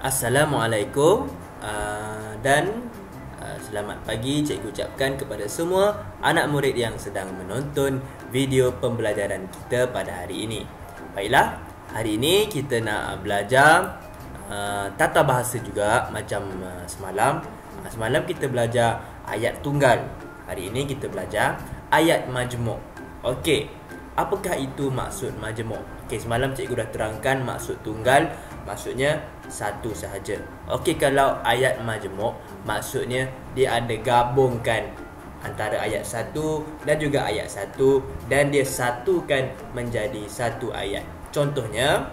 Assalamualaikum dan selamat pagi cikgu ucapkan kepada semua anak murid yang sedang menonton video pembelajaran kita pada hari ini. Baiklah, hari ini kita nak belajar tata bahasa juga macam semalam. Semalam kita belajar ayat tunggal. Hari ini kita belajar ayat majmuk. Okey, apakah itu maksud majmuk? Okey, semalam cikgu dah terangkan maksud tunggal, maksudnya satu sahaja. Okey, kalau ayat majmuk maksudnya dia ada gabungkan antara ayat satu dan juga ayat satu, dan dia satukan menjadi satu ayat. Contohnya,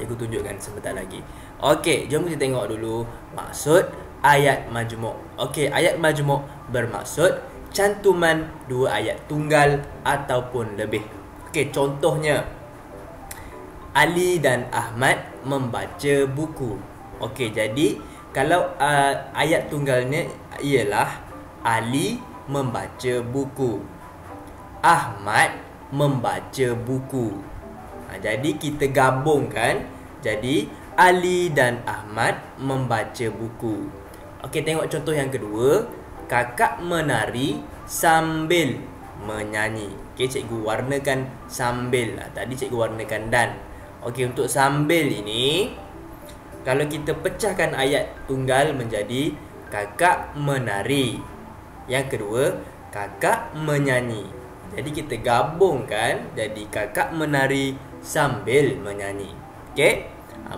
cikgu tunjukkan sebentar lagi. Okey, jom kita tengok dulu maksud ayat majmuk. Okey, ayat majmuk bermaksud cantuman dua ayat tunggal ataupun lebih. Okey, contohnya Ali dan Ahmad membaca buku. Okey, jadi kalau ayat tunggalnya ialah Ali membaca buku, Ahmad membaca buku. Jadi kita gabungkan jadi Ali dan Ahmad membaca buku. Okey, tengok contoh yang kedua. Kakak menari sambil menyanyi. Okey, cikgu warnakan sambil. Tadi cikgu warnakan dan. Okey, untuk sambil ini, kalau kita pecahkan ayat tunggal menjadi kakak menari, yang kedua kakak menyanyi. Jadi kita gabungkan jadi kakak menari sambil menyanyi. Okey,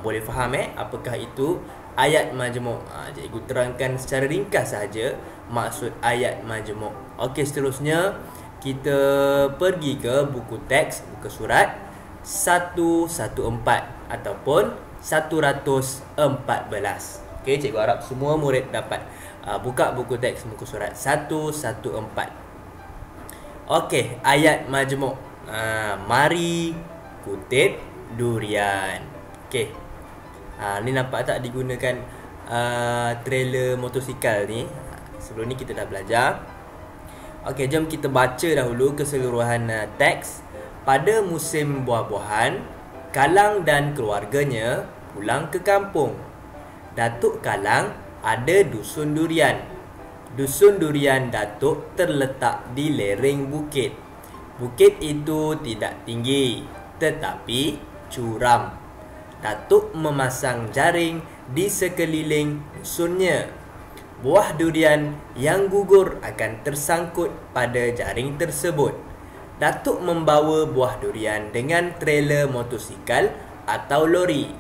boleh faham apakah itu ayat majmuk? Cikgu terangkan secara ringkas sahaja maksud ayat majmuk. Okey, seterusnya kita pergi ke buku teks, buku surat 114 ataupun 114. Okey, cikgu harap semua murid dapat buka buku teks muka surat 114. Okey, ayat majmuk. Mari kutip durian. Okey. Ni nampak tak digunakan trailer motosikal ni. Sebelum ni kita dah belajar. Okey, jom kita baca dahulu keseluruhan teks. Pada musim buah-buahan, Kalang dan keluarganya pulang ke kampung. Datuk Kalang ada dusun durian. Dusun durian Datuk terletak di lereng bukit. Bukit itu tidak tinggi, tetapi curam. Datuk memasang jaring di sekeliling dusunnya. Buah durian yang gugur akan tersangkut pada jaring tersebut. Datuk membawa buah durian dengan trailer motosikal atau lori.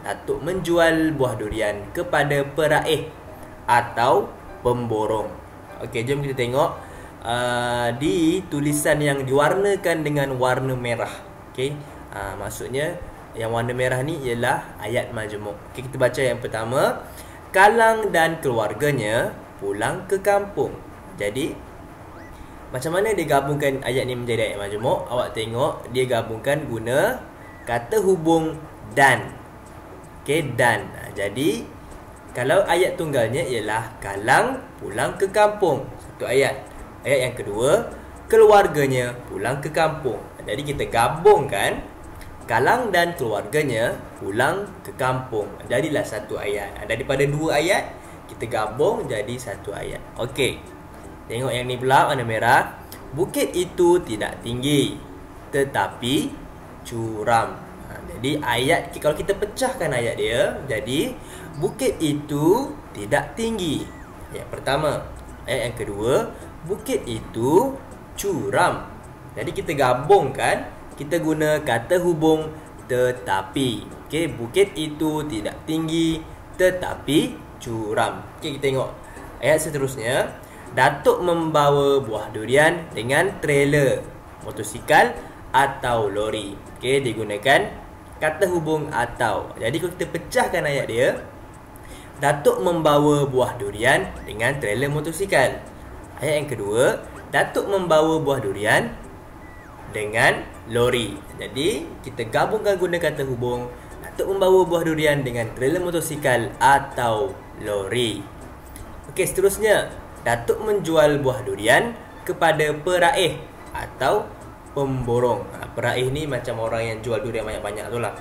Datuk menjual buah durian kepada peraih atau pemborong. Okey, jom kita tengok di tulisan yang diwarnakan dengan warna merah. Okey, maksudnya yang warna merah ni ialah ayat majmuk. Okey, kita baca yang pertama. Kalang dan keluarganya pulang ke kampung. Jadi macam mana dia gabungkan ayat ni menjadi ayat majmuk? Awak tengok dia gabungkan guna kata hubung dan. Okey, dan. Jadi kalau ayat tunggalnya ialah Kalang pulang ke kampung, satu ayat. Ayat yang kedua, keluarganya pulang ke kampung. Jadi kita gabungkan Kalang dan keluarganya pulang ke kampung. Jadilah satu ayat. Daripada dua ayat kita gabung jadi satu ayat. Okey. Tengok yang ni pula warna merah. Bukit itu tidak tinggi, tetapi curam. Jadi ayat, kalau kita pecahkan ayat dia, jadi bukit itu tidak tinggi. Ayat pertama. Ayat yang kedua, bukit itu curam. Jadi kita gabungkan, kita guna kata hubung tetapi. Okey, bukit itu tidak tinggi, tetapi curam. Okey, kita tengok ayat seterusnya. Datuk membawa buah durian dengan trailer motosikal atau lori. Okey, digunakan kata hubung atau. Jadi kalau kita pecahkan ayat dia, Datuk membawa buah durian dengan trailer motosikal. Ayat yang kedua, Datuk membawa buah durian dengan lori. Jadi kita gabungkan guna kata hubung. Datuk membawa buah durian dengan trailer motosikal atau lori. Okey, seterusnya Datuk menjual buah durian kepada peraih atau pemborong. Peraih ni macam orang yang jual durian banyak-banyak tu lah.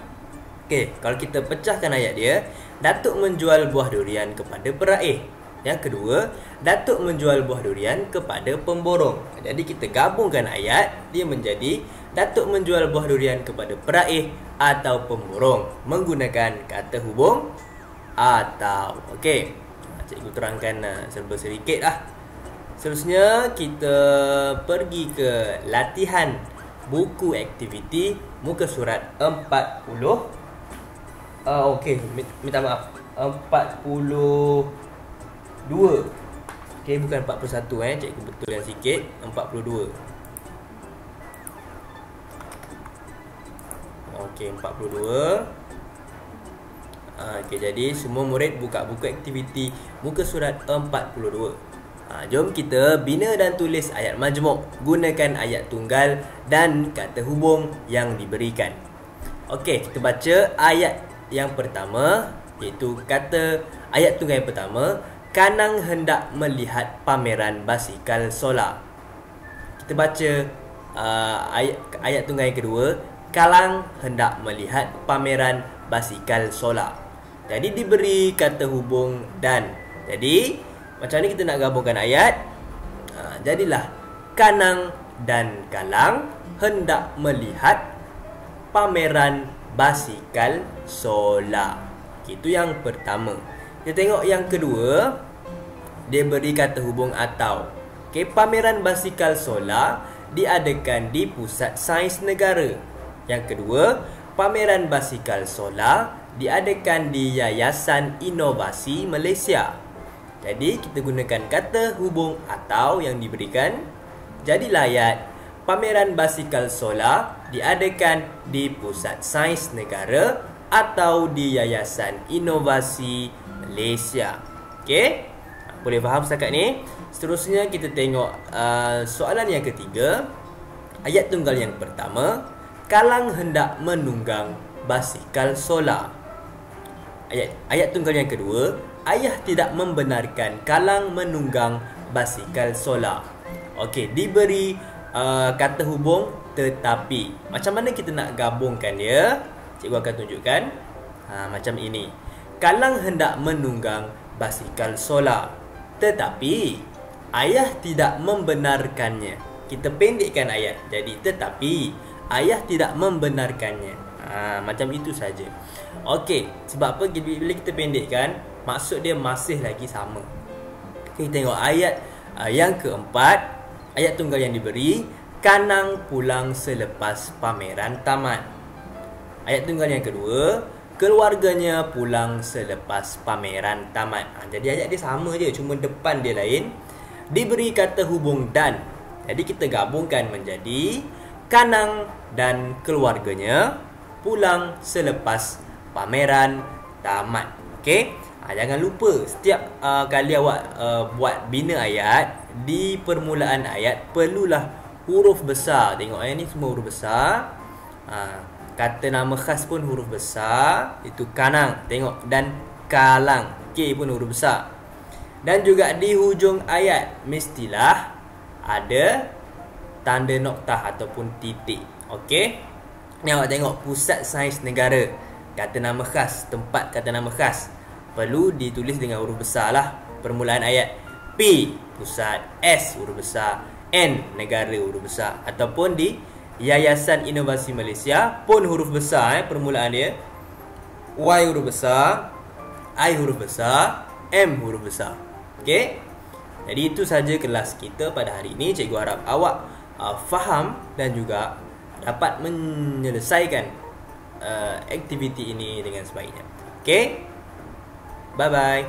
Okey, kalau kita pecahkan ayat dia, Datuk menjual buah durian kepada peraih. Yang kedua, Datuk menjual buah durian kepada pemborong. Jadi kita gabungkan ayat, dia menjadi Datuk menjual buah durian kepada peraih atau pemborong menggunakan kata hubung atau. Okey, cikgu terangkan serba sedikit lah. Seterusnya kita pergi ke latihan buku aktiviti muka surat 40. Okey, minta maaf, 42. Okey, bukan 41 cikgu betulkan sikit, 42. Okey, 42. Okey, jadi semua murid buka buku aktiviti muka surat 42. Jom kita bina dan tulis ayat majmuk. Gunakan ayat tunggal dan kata hubung yang diberikan. Okey, kita baca ayat yang pertama, iaitu kata ayat tunggal yang pertama, Kanang hendak melihat pameran basikal solar. Kita baca ayat tunggal yang kedua, Kalang hendak melihat pameran basikal solar. Jadi diberi kata hubung dan. Jadi macam ni kita nak gabungkan ayat. Jadilah Kanang dan Kalang hendak melihat pameran basikal solar. Itu yang pertama. Kita tengok yang kedua, dia beri kata hubung atau. Okey, pameran basikal solar diadakan di Pusat Sains Negara. Yang kedua, pameran basikal solar diadakan di Yayasan Inovasi Malaysia. Jadi kita gunakan kata hubung atau yang diberikan. Jadilah ayat, pameran basikal solar diadakan di Pusat Sains Negara atau di Yayasan Inovasi Malaysia. Okey, boleh faham setakat ni? Seterusnya kita tengok soalan yang ketiga. Ayat tunggal yang pertama, Kalang hendak menunggang basikal solar. Ayat tunggal yang kedua, ayah tidak membenarkan Kalang menunggang basikal solar. Okey, diberi kata hubung tetapi. Macam mana kita nak gabungkan dia? Cikgu akan tunjukkan. Macam ini. Kalang hendak menunggang basikal solar, tetapi ayah tidak membenarkannya. Kita pendekkan ayat. Jadi tetapi ayah tidak membenarkannya. Macam itu saja. Okey, sebab apa bila kita pendekkan, maksud dia masih lagi sama. Kita tengok ayat yang keempat, ayat tunggal yang diberi, Kanang pulang selepas pameran tamat. Ayat tunggal yang kedua, keluarganya pulang selepas pameran tamat. Jadi ayat dia sama je, cuma depan dia lain. Diberi kata hubung dan. Jadi kita gabungkan menjadi Kanang dan keluarganya pulang selepas pameran tamat. Okey, jangan lupa setiap kali awak buat bina ayat, di permulaan ayat perlulah huruf besar. Tengok ni semua huruf besar. Kata nama khas pun huruf besar, itu Kanang. Tengok, dan Kalang, K pun huruf besar. Dan juga di hujung ayat mestilah ada tanda noktah ataupun titik. Okey, ni awak tengok, Pusat Sains Negara, kata nama khas, tempat kata nama khas, perlu ditulis dengan huruf besar lah. Permulaan ayat, P pusat, S huruf besar, N negara huruf besar. Ataupun di Yayasan Inovasi Malaysia pun huruf besar, permulaan dia, Y huruf besar, I huruf besar, M huruf besar. Okey, jadi itu saja kelas kita pada hari ini. Cikgu harap awak faham dan juga dapat menyelesaikan aktiviti ini dengan sebaiknya. Okey, bye bye.